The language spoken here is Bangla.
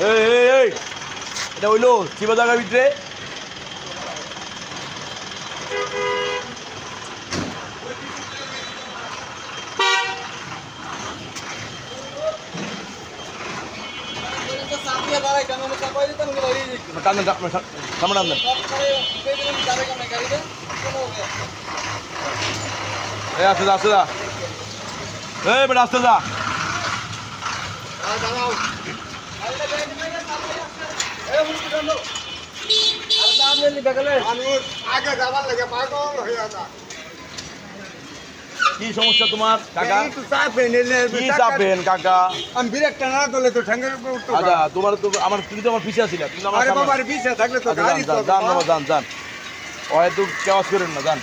এই এটা হইলো শিবা জায়গার ভিতরে আসতে যা বেটা আসতে যা কি সমস্যা তোমার কাকা কি চাপেন কাকা আমি বিরাট না দলে তো ঠ্যাঙ্গের উপর উঠতে আচ্ছা তোমার তো আমার তুমি তো আমার পিছিয়ে ছিল তুমি আমার আরে বাবা পিছে থাকলে তো গাড়ি তো যান যান যান হয়তো কেওয়াজ করেন না যান